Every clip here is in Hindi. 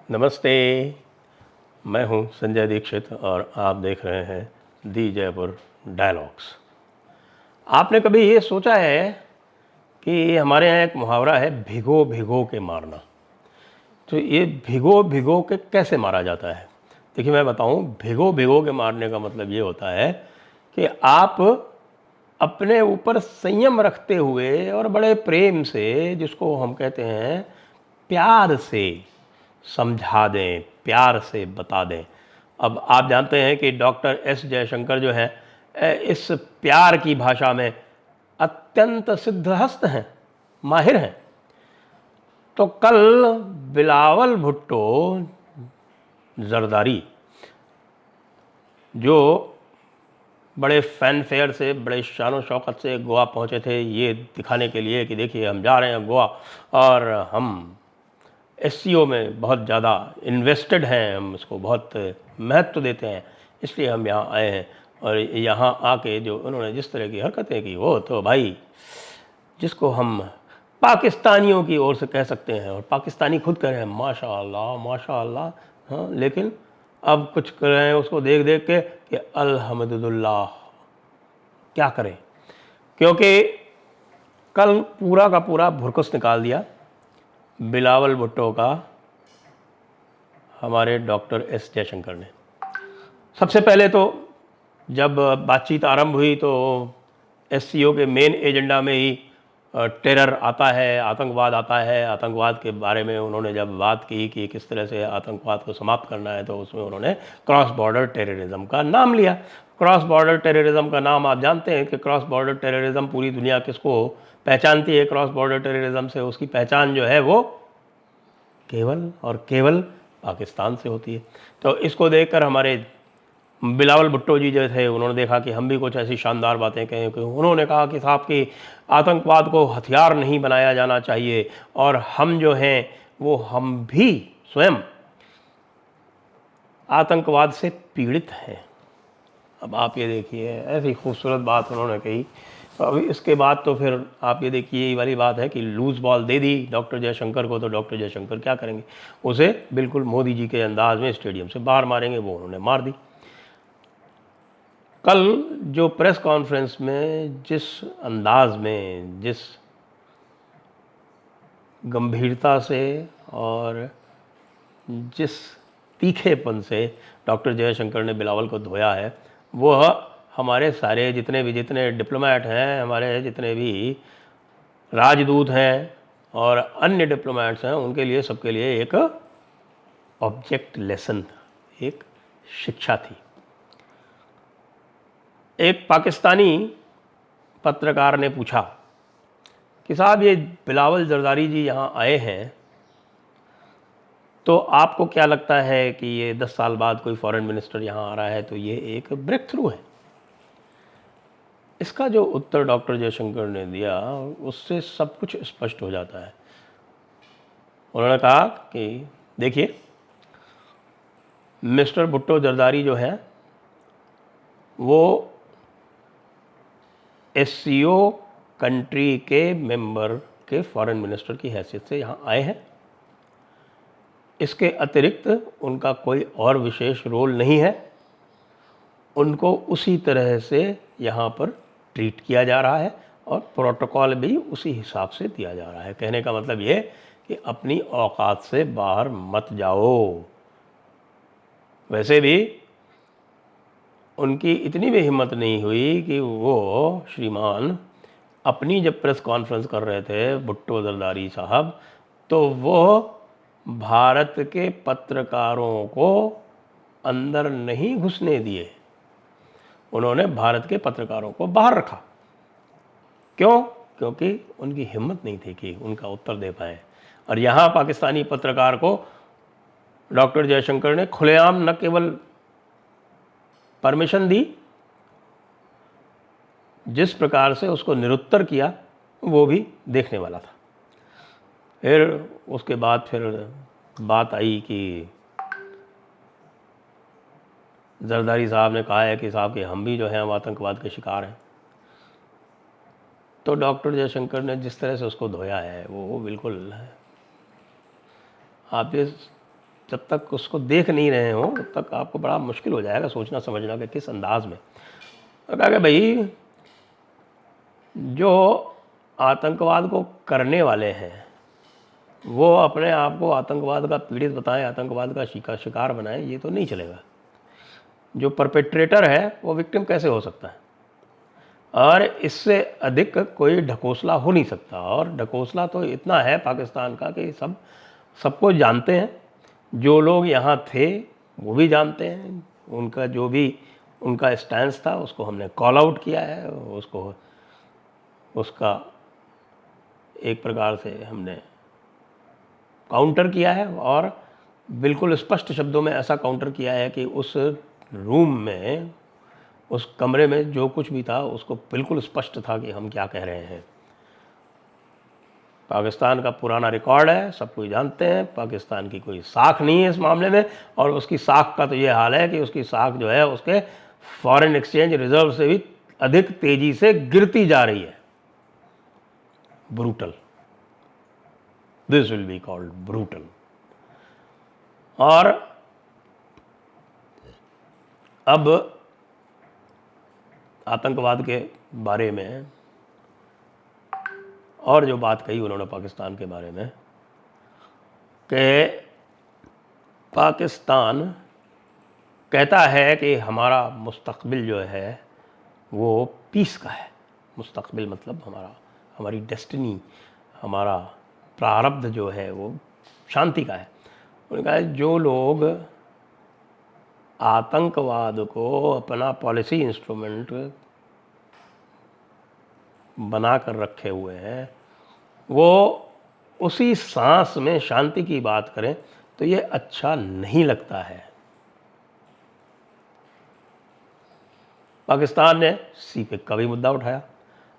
नमस्ते। मैं हूं संजय दीक्षित और आप देख रहे हैं दी जयपुर डायलॉग्स। आपने कभी ये सोचा है कि हमारे यहाँ एक मुहावरा है, भिगो भिगो के मारना। तो ये भिगो भिगो के कैसे मारा जाता है? देखिए मैं बताऊं, भिगो भिगो के मारने का मतलब ये होता है कि आप अपने ऊपर संयम रखते हुए और बड़े प्रेम से, जिसको हम कहते हैं प्यार से समझा दें, प्यार से बता दें। अब आप जानते हैं कि डॉक्टर एस जयशंकर जो है इस प्यार की भाषा में अत्यंत सिद्धहस्त हैं, माहिर हैं। तो कल बिलावल भुट्टो जरदारी जो बड़े फैनफेयर से, बड़े शान शौकत से गोवा पहुंचे थे, ये दिखाने के लिए कि देखिए हम जा रहे हैं गोवा और हम एससीओ में बहुत ज़्यादा इन्वेस्टेड हैं, हम इसको बहुत महत्व देते हैं, इसलिए हम यहाँ आए हैं। और यहाँ आके जो उन्होंने जिस तरह की हरकतें की, वो तो भाई जिसको हम पाकिस्तानियों की ओर से कह सकते हैं, और पाकिस्तानी खुद कह रहे हैं माशाअल्लाह माशाअल्लाह। हाँ, लेकिन अब कुछ कर रहे हैं उसको देख देख के कि अल्हम्दुलिल्लाह, क्या करें। क्योंकि कल पूरा का पूरा भुरकुस निकाल दिया बिलावल भुट्टो का हमारे डॉक्टर एस जयशंकर ने। सबसे पहले तो जब बातचीत आरंभ हुई तो एससीओ के मेन एजेंडा में ही टेरर आता है, आतंकवाद आता है। आतंकवाद के बारे में उन्होंने जब बात की कि किस तरह से आतंकवाद को समाप्त करना है, तो उसमें उन्होंने क्रॉस बॉर्डर टेररिज्म का नाम लिया। क्रॉस बॉर्डर टेररिज्म का नाम आप जानते हैं कि क्रॉस बॉर्डर टेररिज्म पूरी दुनिया किसको पहचानती है। क्रॉस बॉर्डर टेररिज्म से उसकी पहचान जो है वो केवल और केवल पाकिस्तान से होती है। तो इसको देखकर हमारे बिलावल भुट्टो जी जो थे, उन्होंने देखा कि हम भी कुछ ऐसी शानदार बातें कहें। कि उन्होंने कहा कि साहब कि आतंकवाद को हथियार नहीं बनाया जाना चाहिए, और हम जो हैं वो हम भी स्वयं आतंकवाद से पीड़ित हैं। अब आप ये देखिए, ऐसी खूबसूरत बात उन्होंने कही। अभी इसके बाद तो फिर आप ये देखिए, ये वाली बात है कि लूज बॉल दे दी डॉक्टर जयशंकर को, तो डॉक्टर जयशंकर क्या करेंगे, उसे बिल्कुल मोदी जी के अंदाज में स्टेडियम से बाहर मारेंगे। वो उन्होंने मार दी। कल जो प्रेस कॉन्फ्रेंस में जिस अंदाज में, जिस गंभीरता से और जिस तीखेपन से डॉक्टर जयशंकर ने बिलावल को धोया है, वह हमारे सारे जितने डिप्लोमेट हैं, हमारे जितने भी राजदूत हैं और अन्य डिप्लोमेट्स हैं, उनके लिए, सबके लिए एक ऑब्जेक्ट लेसन था, एक शिक्षा थी। एक पाकिस्तानी पत्रकार ने पूछा कि साहब ये बिलावल जरदारी जी यहाँ आए हैं, तो आपको क्या लगता है कि ये 10 साल बाद कोई फॉरेन मिनिस्टर यहाँ आ रहा है, तो ये एक ब्रेक थ्रू है? इसका जो उत्तर डॉक्टर जयशंकर ने दिया, उससे सब कुछ स्पष्ट हो जाता है। उन्होंने कहा कि देखिए, मिस्टर भुट्टो जरदारी जो है वो एससीओ कंट्री के मेंबर के फॉरेन मिनिस्टर की हैसियत से यहाँ आए हैं। इसके अतिरिक्त उनका कोई और विशेष रोल नहीं है। उनको उसी तरह से यहाँ पर ट्रीट किया जा रहा है और प्रोटोकॉल भी उसी हिसाब से दिया जा रहा है। कहने का मतलब ये कि अपनी औकात से बाहर मत जाओ। वैसे भी उनकी इतनी भी हिम्मत नहीं हुई कि वो श्रीमान अपनी जब प्रेस कॉन्फ्रेंस कर रहे थे भुट्टो जरदारी साहब, तो वो भारत के पत्रकारों को अंदर नहीं घुसने दिए। उन्होंने भारत के पत्रकारों को बाहर रखा। क्यों? क्योंकि उनकी हिम्मत नहीं थी कि उनका उत्तर दे पाए। और यहाँ पाकिस्तानी पत्रकार को डॉक्टर जयशंकर ने खुलेआम न केवल परमिशन दी, जिस प्रकार से उसको निरुत्तर किया वो भी देखने वाला था। फिर उसके बाद फिर बात आई कि जरदारी साहब ने कहा है कि साहब कि हम भी जो हैं वो आतंकवाद के शिकार हैं। तो डॉक्टर जयशंकर ने जिस तरह से उसको धोया है वो बिल्कुल, आप ये जब तक उसको देख नहीं रहे हो तब तक आपको बड़ा मुश्किल हो जाएगा सोचना समझना कि किस अंदाज में। तो कहा कि भाई जो आतंकवाद को करने वाले हैं वो अपने आप को आतंकवाद का पीड़ित बताएं, आतंकवाद का शिकार बनाएं, ये तो नहीं चलेगा। जो परपेट्रेटर है वो विक्टिम कैसे हो सकता है, और इससे अधिक कोई ढकोसला हो नहीं सकता। और ढकोसला तो इतना है पाकिस्तान का कि सबको जानते हैं, जो लोग यहाँ थे वो भी जानते हैं, उनका जो भी उनका स्टैंस था उसको हमने कॉल आउट किया है, उसका एक प्रकार से हमने काउंटर किया है, और बिल्कुल स्पष्ट शब्दों में ऐसा काउंटर किया है कि उस रूम में, उस कमरे में जो कुछ भी था उसको बिल्कुल स्पष्ट था कि हम क्या कह रहे हैं। पाकिस्तान का पुराना रिकॉर्ड है, सब कोई जानते हैं, पाकिस्तान की कोई साख नहीं है इस मामले में, और उसकी साख का तो ये हाल है कि उसकी साख जो है उसके फॉरेन एक्सचेंज रिजर्व से भी अधिक तेजी से गिरती जा रही है। Brutal, this will be called brutal. और अब आतंकवाद के बारे में और जो बात कही उन्होंने पाकिस्तान के बारे में, कि पाकिस्तान कहता है कि हमारा मुस्तकबिल जो है वो पीस का है। मुस्तकबिल मतलब हमारी डेस्टिनी, हमारा प्रारब्ध जो है वो शांति का है। उन्होंने कहा जो लोग आतंकवाद को अपना पॉलिसी इंस्ट्रूमेंट बना कर रखे हुए हैं वो उसी सांस में शांति की बात करें तो ये अच्छा नहीं लगता है। पाकिस्तान ने सीपेक का भी मुद्दा उठाया।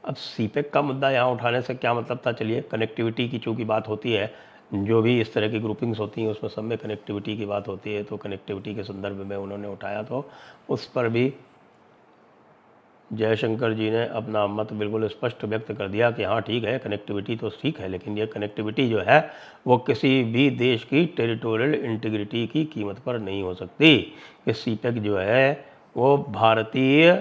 अब सीपेक का मुद्दा यहाँ उठाने से क्या मतलब था, चलिए कनेक्टिविटी की चूँकि बात होती है, जो भी इस तरह की ग्रुपिंग्स होती हैं उसमें सब में कनेक्टिविटी की बात होती है, तो कनेक्टिविटी के संदर्भ में उन्होंने उठाया, तो उस पर भी जयशंकर जी ने अपना मत बिल्कुल स्पष्ट व्यक्त कर दिया कि हाँ ठीक है, कनेक्टिविटी तो ठीक है, लेकिन ये कनेक्टिविटी जो है वो किसी भी देश की टेरिटोरियल इंटीग्रिटी की कीमत पर नहीं हो सकती। कि सीपेक जो है वो भारतीय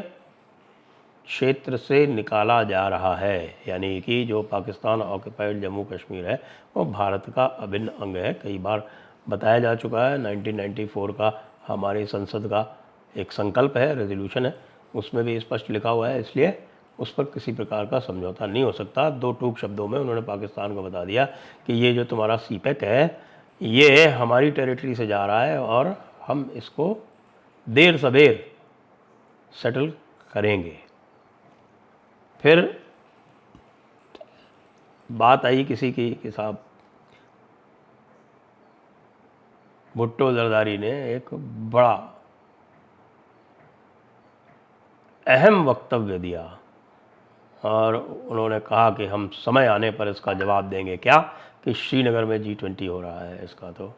क्षेत्र से निकाला जा रहा है, यानी कि जो पाकिस्तान ऑक्युपाइड जम्मू कश्मीर है वो भारत का अभिन्न अंग है। कई बार बताया जा चुका है, 1994 का हमारी संसद का एक संकल्प है, रेजोल्यूशन है, उसमें भी स्पष्ट लिखा हुआ है, इसलिए उस पर किसी प्रकार का समझौता नहीं हो सकता। दो टूक शब्दों में उन्होंने पाकिस्तान को बता दिया कि ये जो तुम्हारा सीपेक है ये हमारी टेरिटरी से जा रहा है और हम इसको देर सबेर सेटल करेंगे। फिर बात आई किसी की कि साहब भुट्टो जरदारी ने एक बड़ा अहम वक्तव्य दिया और उन्होंने कहा कि हम समय आने पर इसका जवाब देंगे, क्या कि श्रीनगर में G20 हो रहा है इसका। तो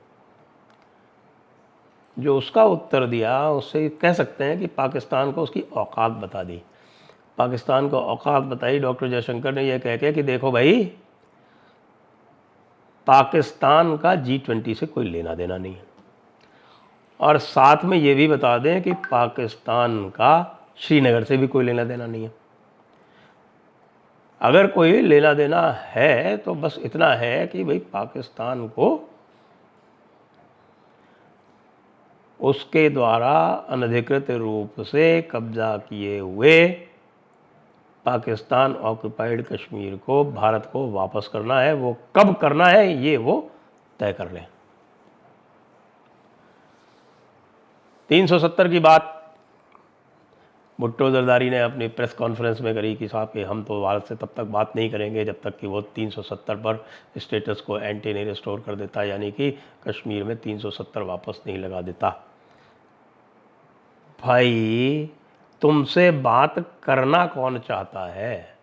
जो उसका उत्तर दिया उससे कह सकते हैं कि पाकिस्तान को उसकी औकात बता दी। पाकिस्तान को औकात बताई डॉक्टर जयशंकर ने यह कह के कि देखो भाई, पाकिस्तान का G20 से कोई लेना देना नहीं है, और साथ में ये भी बता दें कि पाकिस्तान का श्रीनगर से भी कोई लेना देना नहीं है। अगर कोई लेना देना है तो बस इतना है कि भाई पाकिस्तान को उसके द्वारा अनधिकृत रूप से कब्जा किए हुए पाकिस्तान ऑक्युपाइड कश्मीर को भारत को वापस करना है। वो कब करना है ये वो तय कर लें। 370 की बात भुट्टो जरदारी ने अपनी प्रेस कॉन्फ्रेंस में करी कि साहब कि हम तो भारत से तब तक बात नहीं करेंगे जब तक कि वो 370 पर स्टेटस को एंटी नहीं रिस्टोर कर देता, यानी कि कश्मीर में 370 वापस नहीं लगा देता। भाई तुमसे बात करना कौन चाहता है?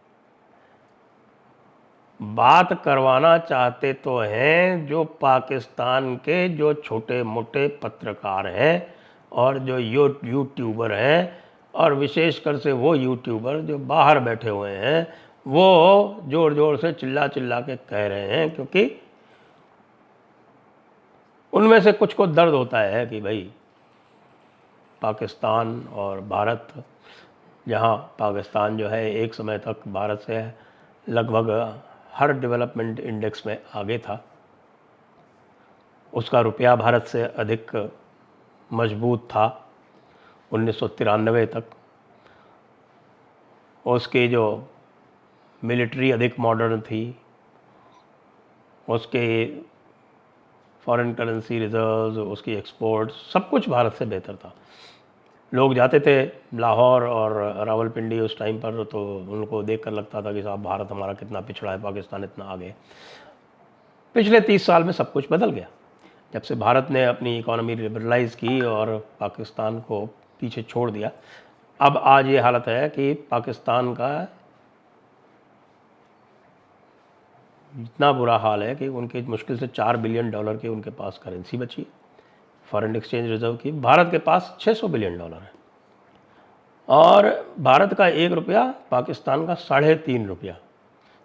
बात करवाना चाहते तो हैं जो पाकिस्तान के जो छोटे मोटे पत्रकार हैं और जो यूट्यूबर हैं, और विशेषकर से वो यूट्यूबर जो बाहर बैठे हुए हैं, वो ज़ोर ज़ोर से चिल्ला चिल्ला के कह रहे हैं, क्योंकि उनमें से कुछ को दर्द होता है कि भाई पाकिस्तान और भारत, जहाँ पाकिस्तान जो है एक समय तक भारत से लगभग हर डेवलपमेंट इंडेक्स में आगे था, उसका रुपया भारत से अधिक मजबूत था 1993 तक, उसकी जो मिलिट्री अधिक मॉडर्न थी, उसके फॉरेन करेंसी रिजर्व्स, उसकी एक्सपोर्ट, सब कुछ भारत से बेहतर था। लोग जाते थे लाहौर और रावलपिंडी उस टाइम पर, तो उनको देखकर लगता था कि साहब भारत हमारा कितना पिछड़ा है, पाकिस्तान इतना आगे। पिछले 30 साल में सब कुछ बदल गया। जब से भारत ने अपनी इकोनॉमी लिबरलाइज़ की और पाकिस्तान को पीछे छोड़ दिया, अब आज ये हालत है कि पाकिस्तान का इतना बुरा हाल है कि उनके मुश्किल से $4 बिलियन की उनके पास करेंसी बची, फॉरेन एक्सचेंज रिजर्व की। भारत के पास $600 बिलियन है, और भारत का 1 रुपया पाकिस्तान का 3.5 रुपया,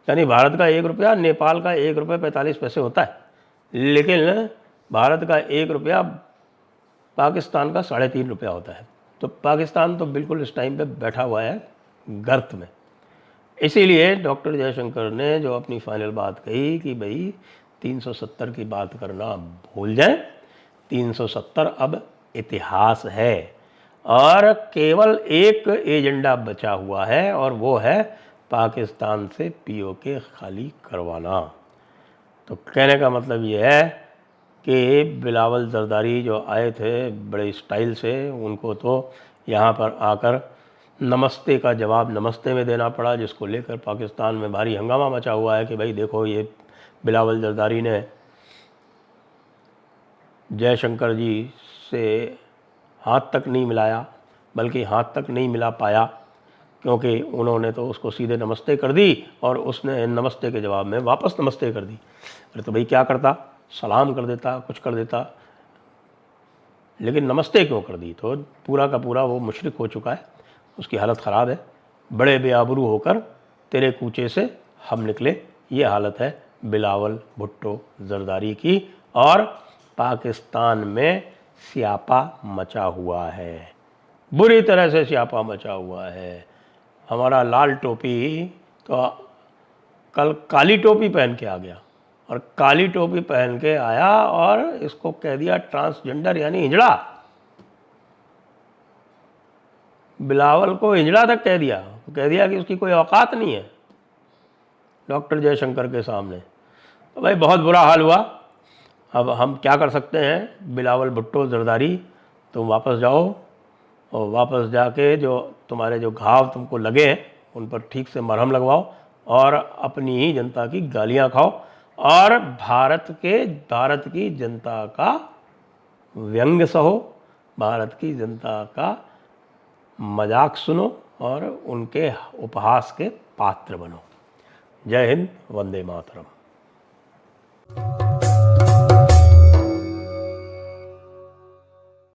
यानी भारत का 1 रुपया नेपाल का 1 रुपया 45 पैसे होता है, लेकिन भारत का 1 रुपया पाकिस्तान का 3.5 रुपया होता है। तो पाकिस्तान तो बिल्कुल इस टाइम पे बैठा हुआ है गर्त में। इसीलिए डॉक्टर जयशंकर ने जो अपनी फाइनल बात कही कि भाई 370 की बात करना भूल जाएं, 370 अब इतिहास है, और केवल एक एजेंडा बचा हुआ है, और वो है पाकिस्तान से पीओके खाली करवाना। तो कहने का मतलब ये है कि बिलावल जरदारी जो आए थे बड़े स्टाइल से, उनको तो यहाँ पर आकर नमस्ते का जवाब नमस्ते में देना पड़ा, जिसको लेकर पाकिस्तान में भारी हंगामा मचा हुआ है कि भाई देखो, ये बिलावल जरदारी ने जयशंकर जी से हाथ तक नहीं मिलाया, बल्कि हाथ तक नहीं मिला पाया, क्योंकि उन्होंने तो उसको सीधे नमस्ते कर दी और उसने नमस्ते के जवाब में वापस नमस्ते कर दी। अरे तो भाई क्या करता, सलाम कर देता, कुछ कर देता, लेकिन नमस्ते क्यों कर दी? तो पूरा का पूरा वो मुशरिक हो चुका है, उसकी हालत ख़राब है। बड़े बेआबरू होकर तेरे कूचे से हम निकले, ये हालत है बिलावल भुट्टो जरदारी की, और पाकिस्तान में स्यापा मचा हुआ है, बुरी तरह से स्यापा मचा हुआ है। हमारा लाल टोपी तो कल काली टोपी पहन के आ गया, और काली टोपी पहन के आया और इसको कह दिया ट्रांसजेंडर, यानी हिजड़ा। बिलावल को हिजड़ा तक कह दिया कि उसकी कोई औकात नहीं है डॉक्टर जयशंकर के सामने। तो भाई बहुत बुरा हाल हुआ। अब हम क्या कर सकते हैं? बिलावल भुट्टो जरदारी, तुम वापस जाओ, और वापस जाके जो तुम्हारे जो घाव तुमको लगे हैं उन पर ठीक से मरहम लगवाओ, और अपनी ही जनता की गालियां खाओ, और भारत की जनता का व्यंग्य सहो, भारत की जनता का मजाक सुनो, और उनके उपहास के पात्र बनो। जय हिंद, वंदे मातरम।